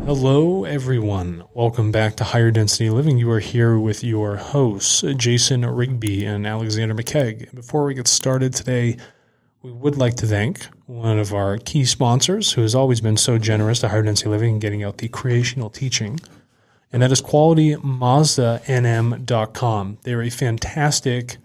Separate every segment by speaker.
Speaker 1: Hello, everyone. Welcome back to Higher Density Living. You are here with your hosts, Jason Rigby and Alexander McKegg. Before we get started today, we would like to thank one of our key sponsors who has always been so generous to Higher Density Living and getting out the creational teaching, and that is QualityMazdaNM.com. They're a fantastic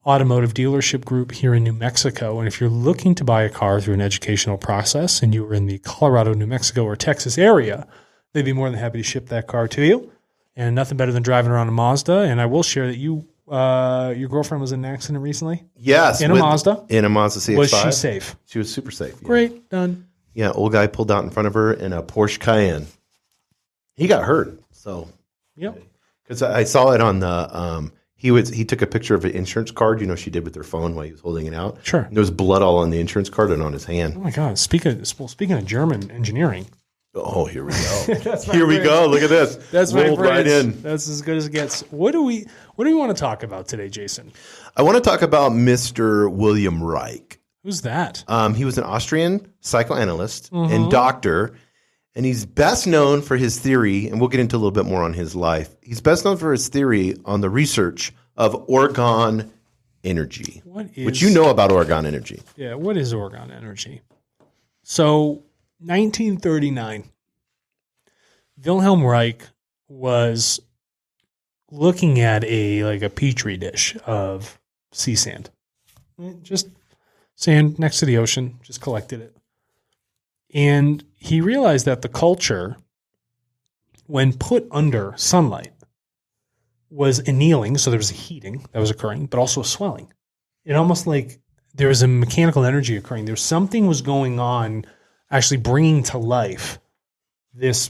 Speaker 1: automotive dealership group here in New Mexico, and if you're looking to buy a car through an educational process and you are in the Colorado, New Mexico, or Texas area, they'd be more than happy to ship that car to you. And nothing better than driving around a Mazda. And I will share that your girlfriend was in an accident recently?
Speaker 2: Yes.
Speaker 1: In a Mazda?
Speaker 2: In a Mazda CX-5.
Speaker 1: Was she safe?
Speaker 2: She was super safe. Yeah.
Speaker 1: Great. Done.
Speaker 2: Yeah, old guy pulled out in front of her in a Porsche Cayenne. He got hurt. So,
Speaker 1: yep.
Speaker 2: Because I saw it on the, he took a picture of an insurance card, she did with her phone while he was holding it out.
Speaker 1: Sure.
Speaker 2: And there was blood all on the insurance card and on his hand.
Speaker 1: Oh my God. Speaking of German engineering.
Speaker 2: Oh, here we go. Here we go. Look at this.
Speaker 1: That's my
Speaker 2: Rolled right in.
Speaker 1: That's as good as it gets. What do we want to talk about today, Jason?
Speaker 2: I want to talk about Mr. Wilhelm Reich.
Speaker 1: Who's that?
Speaker 2: He was an Austrian psychoanalyst and doctor, and he's best known for his theory, and we'll get into a little bit more on his life. He's best known for his theory on the research of Orgone energy, which you know about Orgone energy.
Speaker 1: Yeah, what is Orgone energy? So, 1939, Wilhelm Reich was looking at a petri dish of sea sand. Just sand next to the ocean, just collected it. And he realized that the culture, when put under sunlight, was annealing, so there was a heating that was occurring, but also a swelling. It almost like there was a mechanical energy occurring. There was something was going on, actually bringing to life this,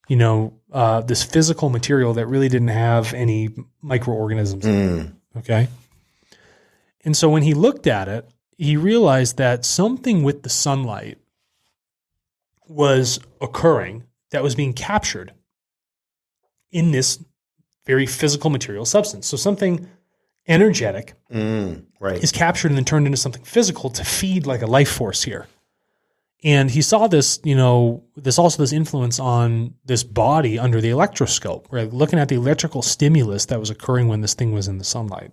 Speaker 1: this physical material that really didn't have any microorganisms in it. Okay. And so when he looked at it, he realized that something with the sunlight was occurring that was being captured in this very physical material substance. So something energetic is captured and then turned into something physical to feed like a life force here. And he saw this, this influence on this body under the electroscope, right? Looking at the electrical stimulus that was occurring when this thing was in the sunlight.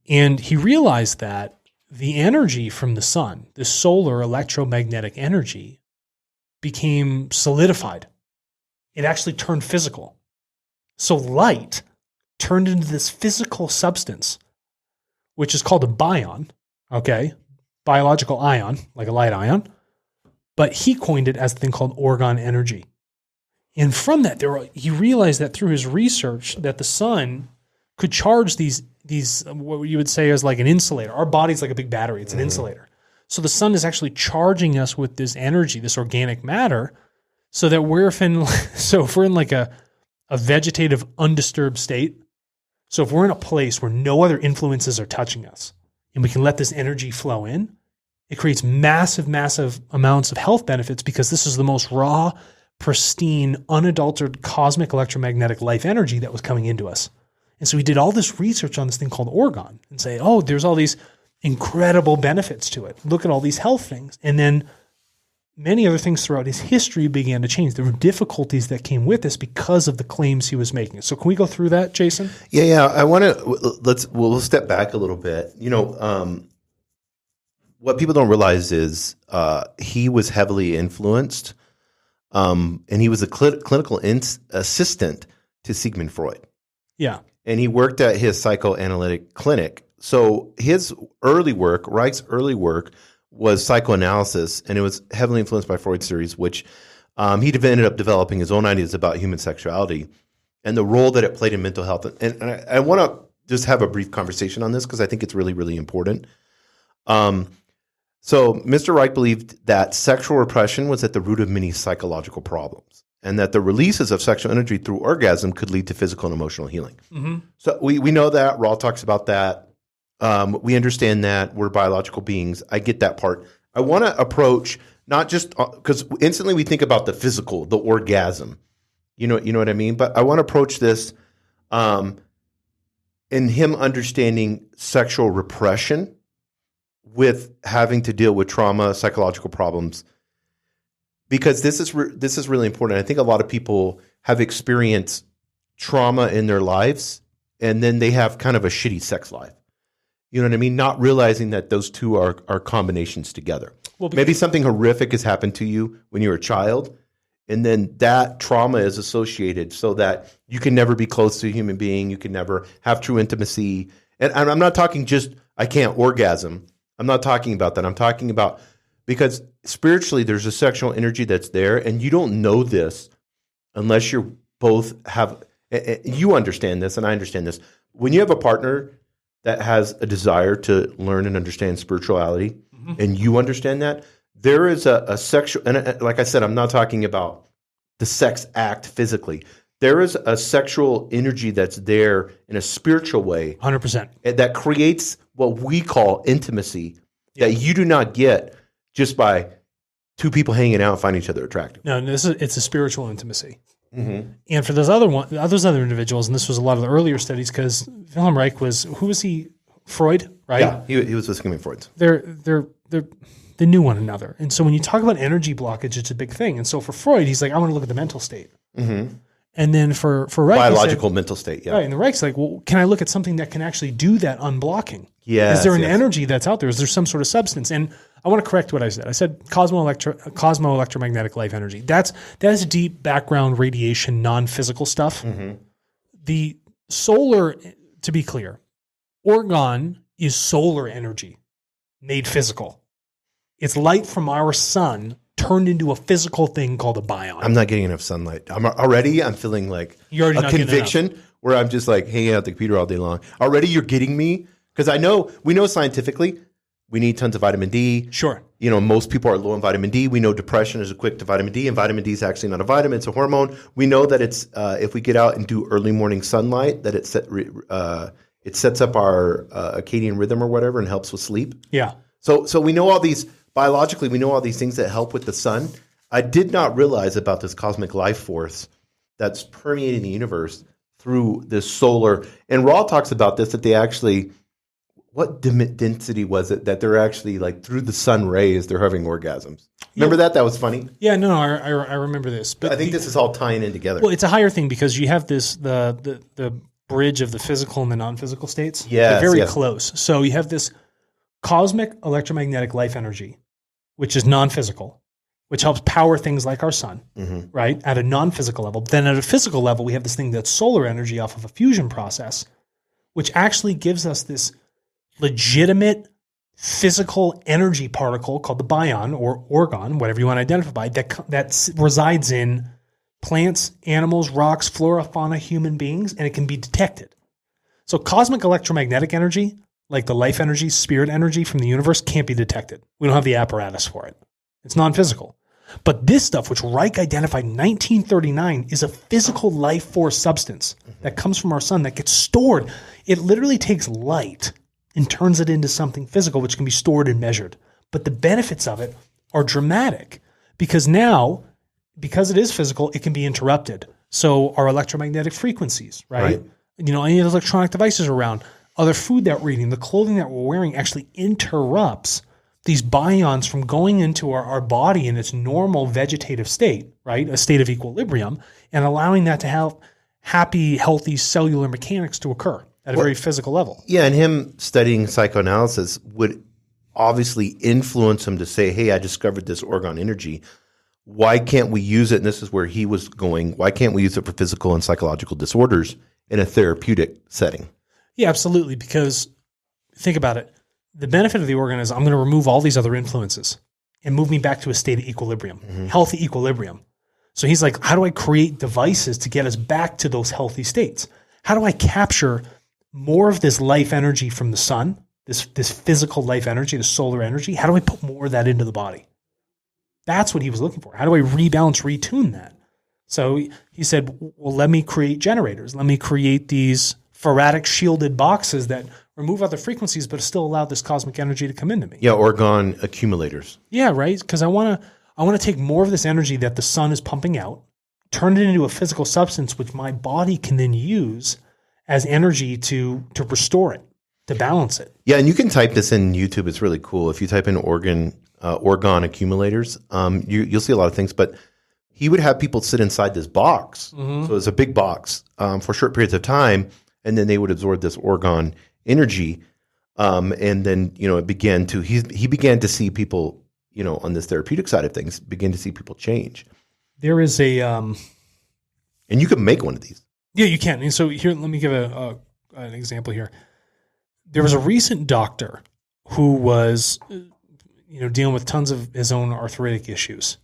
Speaker 1: And he realized that the energy from the sun, the solar electromagnetic energy, became solidified. It actually turned physical. So light turned into this physical substance, which is called a bion, okay? Biological ion, like a light ion. But he coined it as a thing called Orgone energy. And from that, he realized that through his research that the sun could charge these what you would say is like an insulator. Our body's like a big battery. It's an insulator. So the sun is actually charging us with this energy, this organic matter, so that if we're in like a vegetative, undisturbed state, so if we're in a place where no other influences are touching us and we can let this energy flow in, it creates massive, massive amounts of health benefits because this is the most raw, pristine, unadulterated cosmic electromagnetic life energy that was coming into us. And so we did all this research on this thing called Orgone and say, oh, there's all these incredible benefits to it. Look at all these health things. And then many other things throughout his history began to change. There were difficulties that came with this because of the claims he was making. So can we go through that, Jason?
Speaker 2: Yeah. I want to, we'll step back a little bit. What people don't realize is he was heavily influenced, and he was a clinical assistant to Sigmund Freud.
Speaker 1: Yeah.
Speaker 2: And he worked at his psychoanalytic clinic. So his early work, Reich's early work, was psychoanalysis, and it was heavily influenced by Freud's theories, which he ended up developing his own ideas about human sexuality and the role that it played in mental health. And I want to just have a brief conversation on this because I think it's really, really important. So Mr. Reich believed that sexual repression was at the root of many psychological problems, and that the releases of sexual energy through orgasm could lead to physical and emotional healing. Mm-hmm. So we know that. Rawl talks about that. We understand that we're biological beings. I get that part. I want to approach not just because instantly we think about the physical, the orgasm. You know what I mean? But I want to approach this in him understanding sexual repression with having to deal with trauma, psychological problems. because this is really important. I think a lot of people have experienced trauma in their lives, and then they have kind of a shitty sex life. You know what I mean? Not realizing that those two are combinations together. Well, maybe something horrific has happened to you when you were a child, and then that trauma is associated so that you can never be close to a human being. You can never have true intimacy. And I'm not talking just, I can't orgasm. I'm not talking about that. I'm talking about, because spiritually there's a sexual energy that's there, and you don't know this unless you're both have, you understand this and I understand this. When you have a partner that has a desire to learn and understand spirituality, and you understand that, there is a sexual, and like I said, I'm not talking about the sex act physically. There is a sexual energy that's there in a spiritual way.
Speaker 1: 100%.
Speaker 2: That creates what we call intimacy that you do not get just by two people hanging out and finding each other attractive.
Speaker 1: No, it's a spiritual intimacy. Mm-hmm. And for those other individuals, and this was a lot of the earlier studies, because Wilhelm Reich who was he? Freud, right?
Speaker 2: Yeah, he was with Sigmund Freud.
Speaker 1: They knew one another. And so when you talk about energy blockage, it's a big thing. And so for Freud, he's like, I want to look at the mental state. Mm-hmm. And then for Reich,
Speaker 2: biological mental state, yeah.
Speaker 1: Right, and the Reich's like, well, can I look at something that can actually do that unblocking?
Speaker 2: Yes,
Speaker 1: is there an energy that's out there? Is there some sort of substance? And I want to correct what I said. I said cosmo-electromagnetic life energy. That is deep background radiation, non-physical stuff. Mm-hmm. The solar, to be clear, Orgone is solar energy made physical. It's light from our sun turned into a physical thing called a biome.
Speaker 2: I'm not getting enough sunlight. I'm feeling like a conviction where I'm just like hanging out at the computer all day long. Already you're getting me, because we know scientifically we need tons of vitamin D.
Speaker 1: Sure.
Speaker 2: You know, most people are low in vitamin D. We know depression is equivalent to vitamin D, and vitamin D is actually not a vitamin, it's a hormone. We know that it's if we get out and do early morning sunlight, that it sets up our circadian rhythm or whatever and helps with sleep.
Speaker 1: Yeah.
Speaker 2: So we know all these, biologically, we know all these things that help with the sun. I did not realize about this cosmic life force that's permeating the universe through this solar. And Ra talks about this, that they actually, what density was it that they're actually like through the sun rays, they're having orgasms. Remember that? That was funny.
Speaker 1: Yeah, no, I remember this.
Speaker 2: But I think this is all tying in together.
Speaker 1: Well, it's a higher thing because you have this, the bridge of the physical and the non-physical states.
Speaker 2: Yes,
Speaker 1: they're very close. So you have this cosmic electromagnetic life energy, which is non-physical, which helps power things like our sun, right? At a non-physical level. Then at a physical level, we have this thing that's solar energy off of a fusion process, which actually gives us this legitimate physical energy particle called the bion or orgone, whatever you want to identify, that resides in plants, animals, rocks, flora, fauna, human beings, and it can be detected. So cosmic electromagnetic energy, like the life energy, spirit energy from the universe, can't be detected. We don't have the apparatus for it. It's non-physical. But this stuff, which Reich identified in 1939, is a physical life force substance that comes from our sun that gets stored. It literally takes light and turns it into something physical, which can be stored and measured. But the benefits of it are dramatic because now, because it is physical, it can be interrupted. So our electromagnetic frequencies, right? You know, any of the electronic devices around, other food that we're eating, the clothing that we're wearing actually interrupts these bions from going into our body in its normal vegetative state, right? A state of equilibrium, and allowing that to have happy, healthy cellular mechanics to occur at a very physical level.
Speaker 2: Yeah, and him studying psychoanalysis would obviously influence him to say, hey, I discovered this orgone energy. Why can't we use it? And this is where he was going. Why can't we use it for physical and psychological disorders in a therapeutic setting?
Speaker 1: Yeah, absolutely. Because think about it. The benefit of the orgone is I'm going to remove all these other influences and move me back to a state of equilibrium, healthy equilibrium. So he's like, how do I create devices to get us back to those healthy states? How do I capture more of this life energy from the sun, this physical life energy, the solar energy? How do I put more of that into the body? That's what he was looking for. How do I rebalance, retune that? So he said, well, let me create generators. Let me create these faradic shielded boxes that remove other frequencies but still allow this cosmic energy to come into me.
Speaker 2: Yeah, orgone accumulators.
Speaker 1: Yeah, right? Because I want to take more of this energy that the sun is pumping out, turn it into a physical substance which my body can then use as energy to restore it, to balance it.
Speaker 2: Yeah, and you can type this in YouTube. It's really cool. If you type in orgone orgone accumulators. You'll see a lot of things, but he would have people sit inside this box. So it's a big box for short periods of time, and then they would absorb this orgone energy. And then, it began to, he began to see people, on this therapeutic side of things, begin to see people change.
Speaker 1: There is a,
Speaker 2: and you can make one of these.
Speaker 1: Yeah, you can. And so here, let me give an example here. There was a recent doctor who was, dealing with tons of his own arthritic issues.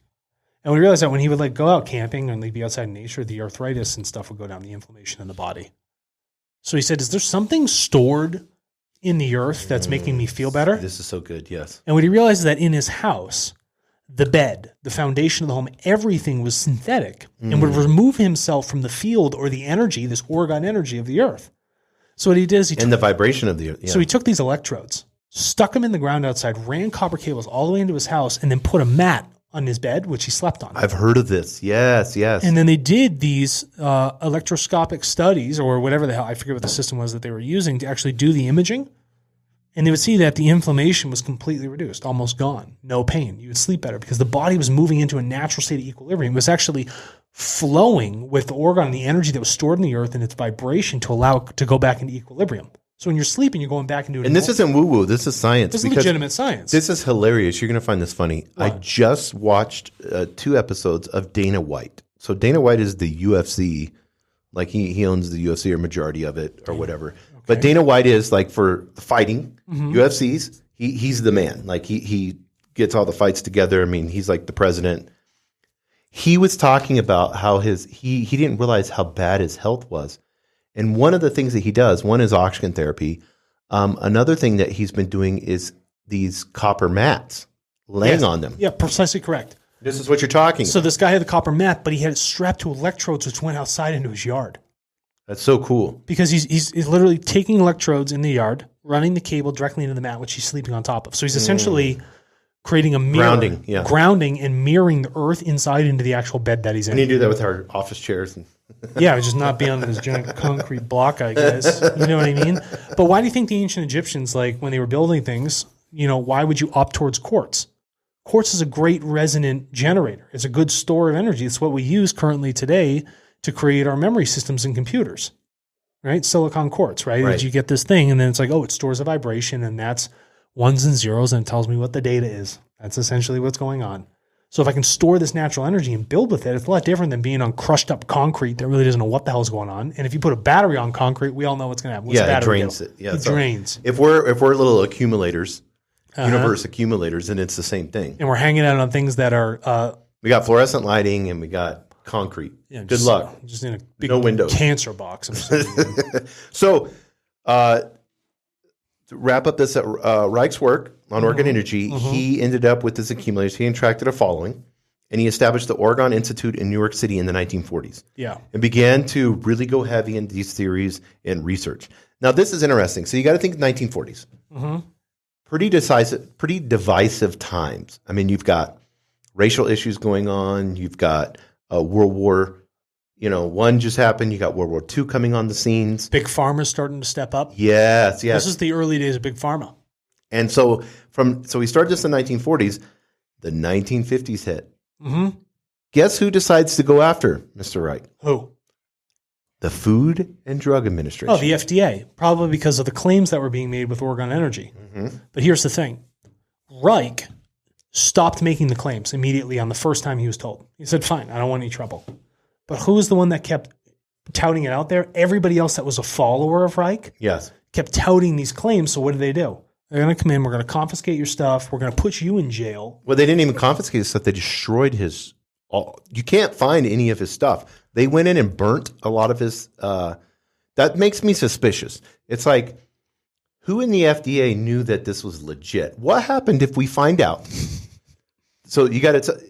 Speaker 1: And we realized that when he would go out camping and be outside in nature, the arthritis and stuff would go down, the inflammation in the body. So he said, is there something stored in the earth that's making me feel better?
Speaker 2: This is so good, yes.
Speaker 1: And what he realized is that in his house, the bed, the foundation of the home, everything was synthetic and would remove himself from the field or the energy, this orgone energy of the earth. So what he did is
Speaker 2: the vibration of the earth. Yeah.
Speaker 1: So he took these electrodes, stuck them in the ground outside, ran copper cables all the way into his house, and then put a mat on his bed, which he slept on.
Speaker 2: I've heard of this. Yes.
Speaker 1: And then they did these electroscopic studies or whatever the hell, I forget what the system was that they were using to actually do the imaging. And they would see that the inflammation was completely reduced, almost gone, no pain. You would sleep better because the body was moving into a natural state of equilibrium. It was actually flowing with the orgone and the energy that was stored in the earth and its vibration to allow it to go back into equilibrium. So when you're sleeping, you're going back into it.
Speaker 2: And this isn't woo-woo. This is science.
Speaker 1: This is legitimate science.
Speaker 2: This is hilarious. You're going to find this funny. What? I just watched 2 episodes of Dana White. So Dana White is the UFC. He owns the UFC or majority of it or whatever. Okay. But Dana White is for fighting, UFCs. He's the man. He gets all the fights together. I mean, he's like the president. He was talking about how he didn't realize how bad his health was. And one of the things that he does, one is oxygen therapy. Another thing that he's been doing is these copper mats, laying on them.
Speaker 1: Yeah, precisely correct.
Speaker 2: This is what you're talking about.
Speaker 1: So this guy had the copper mat, but he had it strapped to electrodes which went outside into his yard.
Speaker 2: That's so cool.
Speaker 1: Because he's literally taking electrodes in the yard, running the cable directly into the mat, which he's sleeping on top of. So he's essentially creating a mirror. Grounding and mirroring the earth inside into the actual bed that he's in.
Speaker 2: We need to do that with our office chairs.
Speaker 1: Yeah, just not be on this giant concrete block, I guess. You know what I mean? But why do you think the ancient Egyptians, when they were building things, why would you opt towards quartz? Quartz is a great resonant generator. It's a good store of energy. It's what we use currently today to create our memory systems in computers, right? Silicon quartz, right? You get this thing, and then it's it stores a vibration, and that's ones and zeros, and it tells me what the data is. That's essentially what's going on. So if I can store this natural energy and build with it, it's a lot different than being on crushed up concrete that really doesn't know what the hell is going on. And if you put a battery on concrete, we all know what's going to happen. What's
Speaker 2: it drains it. Yeah,
Speaker 1: it drains.
Speaker 2: If we're little accumulators, universe accumulators, then it's the same thing.
Speaker 1: And we're hanging out on things that are
Speaker 2: we got fluorescent lighting and we got concrete. Yeah, Good luck.
Speaker 1: Just in a big
Speaker 2: no windows.
Speaker 1: Cancer box.
Speaker 2: So to wrap up this Reich's work on orgone energy, he ended up with this accumulators. He attracted a following, and he established the Orgone Institute in New York City in the 1940s.
Speaker 1: Yeah.
Speaker 2: And began to really go heavy into these theories and research. Now, this is interesting. So you got to think 1940s. Pretty divisive times. I mean, you've got racial issues going on. You've got World War one just happened. You got World War II coming on the scenes.
Speaker 1: Big Pharma's starting to step up.
Speaker 2: Yes.
Speaker 1: This is the early days of Big Pharma.
Speaker 2: And so we started this in the 1940s. The 1950s hit. Guess who decides to go after Mr. Reich?
Speaker 1: Who?
Speaker 2: The Food and Drug Administration.
Speaker 1: Oh, the FDA. Probably because of the claims that were being made with orgone energy. But here's the thing. Reich stopped making the claims immediately on the first time he was told. He said, fine, I don't want any trouble. But who was the one that kept touting it out there? Everybody else that was a follower of Reich kept touting these claims. So what did they do? They're going to come in. We're going to confiscate your stuff. We're going to put you in jail.
Speaker 2: Well, they didn't even confiscate his stuff. They destroyed his you can't find any of his stuff. They went in and burnt a lot of his that makes me suspicious. It's like, who in the FDA knew that this was legit? What happened if we find out? So you got to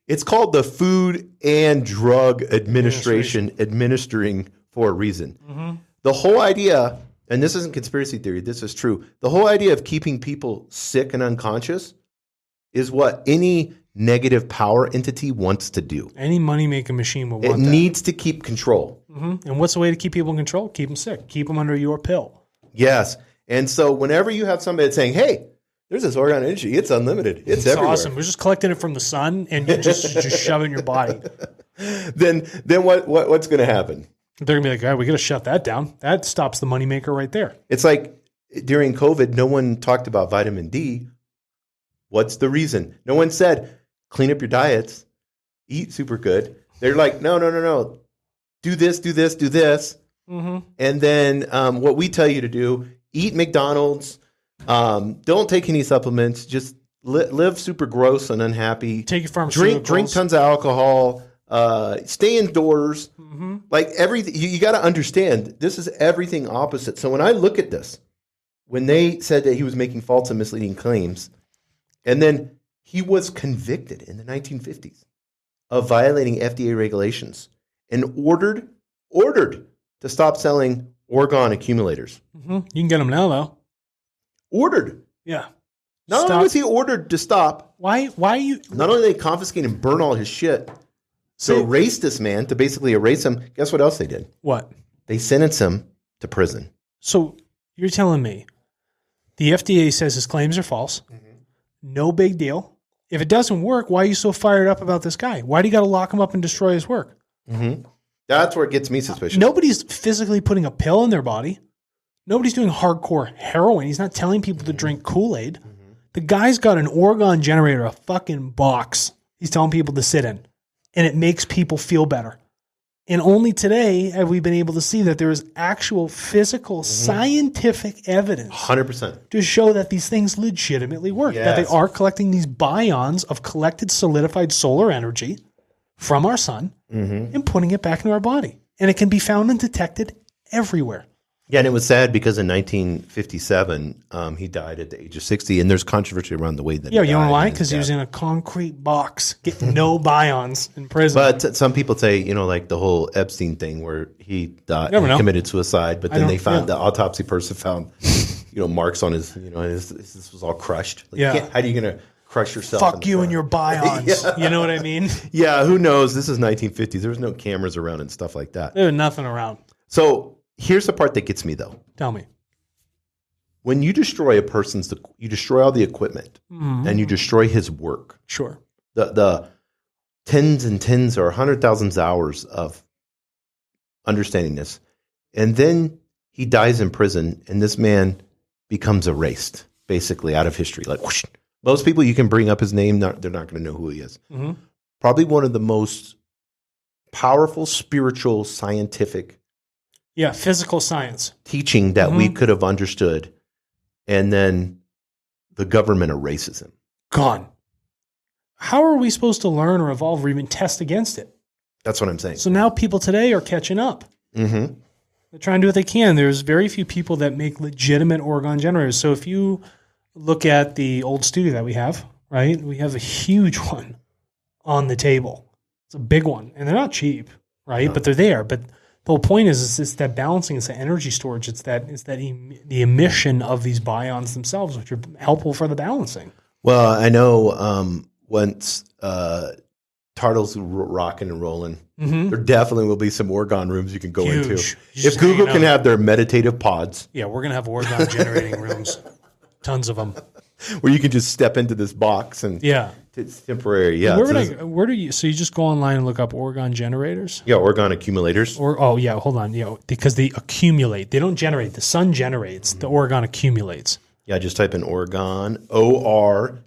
Speaker 2: it's called the Food and Drug Administration, administering for a reason. The whole idea, and this isn't conspiracy theory, this is true. The whole idea of keeping people sick and unconscious is what any negative power entity wants to do.
Speaker 1: Any money-making machine will want
Speaker 2: that. It needs to keep control.
Speaker 1: And what's the way to keep people in control? Keep them sick. Keep them under your pill.
Speaker 2: Yes. And so whenever you have somebody that's saying, hey, There's this Orgone energy. It's unlimited. It's everywhere.
Speaker 1: Awesome. We're just collecting it from the sun and you just shove it in your body.
Speaker 2: Then what's going to happen?
Speaker 1: They're going to be like, all right, we got to shut that down. That stops the moneymaker right there.
Speaker 2: It's like during COVID, no one talked about vitamin D. What's the reason? No one said, clean up your diets, eat super good. They're like, no. Do this. Mm-hmm. And then what we tell you to do, eat McDonald's. Don't take any supplements. Just live super gross and unhappy.
Speaker 1: Take your pharmaceuticals.
Speaker 2: Drink tons of alcohol. Stay indoors.
Speaker 1: Mm-hmm.
Speaker 2: Like everything, you got to understand, this is everything opposite. So when I look at this, when they said that he was making false and misleading claims, and then he was convicted in the 1950s of violating FDA regulations and ordered to stop selling Orgone accumulators.
Speaker 1: Mm-hmm. You can get them now, though.
Speaker 2: Ordered.
Speaker 1: Yeah.
Speaker 2: Not only was he ordered to stop.
Speaker 1: Why you?
Speaker 2: Not only did they confiscate and burn all his shit, to erase this man, to basically erase him, guess what else they did?
Speaker 1: What?
Speaker 2: They sentenced him to prison.
Speaker 1: So you're telling me the FDA says his claims are false. Mm-hmm. No big deal. If it doesn't work, why are you so fired up about this guy? Why do you got to lock him up and destroy his work?
Speaker 2: Mm-hmm. That's where it gets me suspicious.
Speaker 1: Nobody's physically putting a pill in their body. Nobody's doing hardcore heroin. He's not telling people to drink Kool-Aid. Mm-hmm. The guy's got an Orgone generator, a fucking box he's telling people to sit in. And it makes people feel better. And only today have we been able to see that there is actual physical, scientific evidence
Speaker 2: 100%
Speaker 1: to show that these things legitimately work, that they are collecting these biomes of collected solidified solar energy from our sun and putting it back into our body. And it can be found and detected everywhere.
Speaker 2: Yeah, and it was sad because in 1957, he died at the age of 60, and there's controversy around the way that he died.
Speaker 1: You know why? Because he was in a concrete box, getting no bion's in prison.
Speaker 2: But some people say, like the whole Epstein thing where he died, he committed suicide, but then they found, the autopsy person found, marks on his, this was all crushed. Like, how are you going to crush yourself?
Speaker 1: Fuck you and your bion's. You know what I mean?
Speaker 2: Yeah, who knows? This is 1950s. There was no cameras around and stuff like that.
Speaker 1: There was nothing around.
Speaker 2: So here's the part that gets me, though.
Speaker 1: Tell me.
Speaker 2: When you destroy you destroy all the equipment and you destroy his work.
Speaker 1: Sure.
Speaker 2: The tens and tens or 100,000 hours of understanding this. And then he dies in prison and this man becomes erased, basically out of history. Like whoosh. Most people, you can bring up his name, they're not going to know who he is. Mm-hmm. Probably one of the most powerful, spiritual, scientific
Speaker 1: physical science
Speaker 2: teaching that we could have understood, and then the government erases him.
Speaker 1: Gone. How are we supposed to learn or evolve or even test against it?
Speaker 2: That's what I'm saying.
Speaker 1: So now people today are catching up. Mm-hmm. They're trying to do what they can. There's very few people that make legitimate Orgone generators. So if you look at the old studio that we have, right, we have a huge one on the table. It's a big one, and they're not cheap, right? No. But they're there. But the whole point is it's that balancing, it's that energy storage, it's the emission of these biomes themselves, which are helpful for the balancing.
Speaker 2: Well, I know once Tartle's rocking and rolling, there definitely will be some Orgone rooms you can go into. If Google can have their meditative pods.
Speaker 1: Yeah, we're going to have Orgone generating rooms. Tons of them.
Speaker 2: Where you can just step into this box and it's temporary. Yeah.
Speaker 1: Where do you? So you just go online and look up Orgone generators?
Speaker 2: Yeah, Orgone accumulators.
Speaker 1: Hold on. Because they accumulate. They don't generate. The sun generates. The Orgone accumulates.
Speaker 2: Yeah, just type in Orgone, Orgone,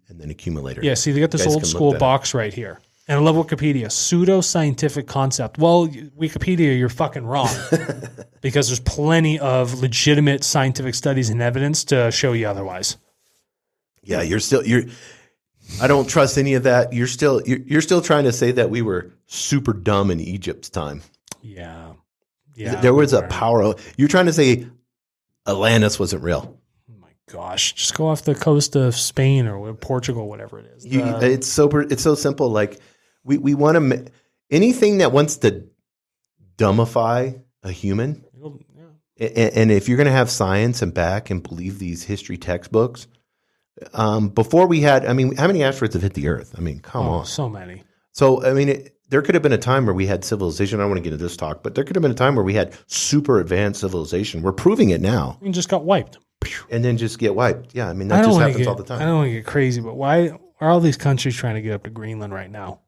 Speaker 2: and then accumulator.
Speaker 1: Yeah, see, they got this old school box right here. And I love Wikipedia. Pseudo-scientific concept. Well, Wikipedia, you're fucking wrong. Because there's plenty of legitimate scientific studies and evidence to show you otherwise.
Speaker 2: Yeah, I don't trust any of that. You're still trying to say that we were super dumb in Egypt's time.
Speaker 1: Yeah.
Speaker 2: There was a power. You're trying to say Atlantis wasn't real.
Speaker 1: Gosh, just go off the coast of Spain or Portugal, whatever it is.
Speaker 2: It's so simple. Like we want to anything that wants to dumbify a human. And if you're going to have science and back and believe these history textbooks, before we had, how many asteroids have hit the Earth? Come on,
Speaker 1: so many.
Speaker 2: So there could have been a time where we had civilization. I don't want to get into this talk, but there could have been a time where we had super advanced civilization. We're proving it now.
Speaker 1: And just got wiped.
Speaker 2: and then just get wiped. Yeah, I mean,
Speaker 1: I
Speaker 2: that
Speaker 1: don't
Speaker 2: just
Speaker 1: wanna
Speaker 2: happens
Speaker 1: get-
Speaker 2: all the time.
Speaker 1: I don't want to get crazy, but why are all these countries trying to get up to Greenland right now?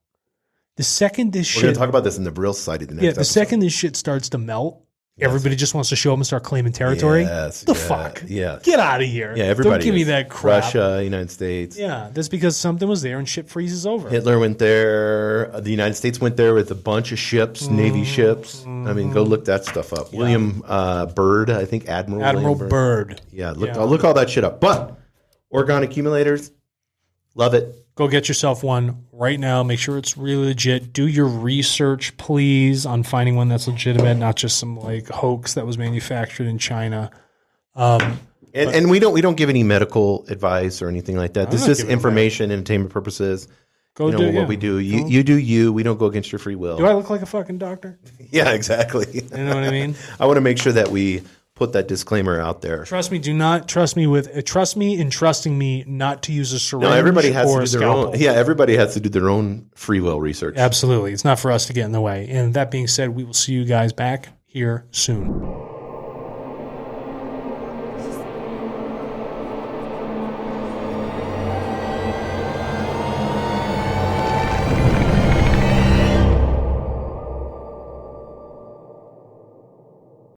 Speaker 1: The second this
Speaker 2: We're going
Speaker 1: shit,
Speaker 2: to talk about this in the Brill Society the next
Speaker 1: the
Speaker 2: episode.
Speaker 1: second this shit starts to melt, everybody just wants to show up and start claiming territory.
Speaker 2: Yes,
Speaker 1: The
Speaker 2: yeah,
Speaker 1: fuck?
Speaker 2: Yeah.
Speaker 1: Get out of here.
Speaker 2: Yeah, everybody
Speaker 1: Don't give me
Speaker 2: is.
Speaker 1: that crap.
Speaker 2: Russia, United States.
Speaker 1: Yeah, that's because something was there and shit freezes over.
Speaker 2: Hitler went there. The United States went there with a bunch of ships, Navy ships. I mean, go look that stuff up. William Byrd, I think Admiral William
Speaker 1: Byrd.
Speaker 2: Yeah, look all that shit up. But Orgone accumulators, love it.
Speaker 1: Go get yourself one right now. Make sure it's really legit. Do your research, please, on finding one that's legitimate, not just some like hoax that was manufactured in China.
Speaker 2: And we don't give any medical advice or anything like that. This
Speaker 1: not
Speaker 2: is
Speaker 1: giving
Speaker 2: information, entertainment purposes.
Speaker 1: Go
Speaker 2: You know
Speaker 1: do
Speaker 2: what
Speaker 1: yeah.
Speaker 2: we do. You do you. We don't go against your free will.
Speaker 1: Do I look like a fucking doctor?
Speaker 2: Yeah, exactly.
Speaker 1: You know what I mean?
Speaker 2: I want to make sure that we put that disclaimer out there.
Speaker 1: Trust me. Do not trust me trust me in trusting me not to use a syringe
Speaker 2: No, everybody has
Speaker 1: or
Speaker 2: to
Speaker 1: a
Speaker 2: do their
Speaker 1: scalpel.
Speaker 2: own. Yeah, everybody has to do their own free will research.
Speaker 1: Absolutely. It's not for us to get in the way. And that being said, we will see you guys back here soon.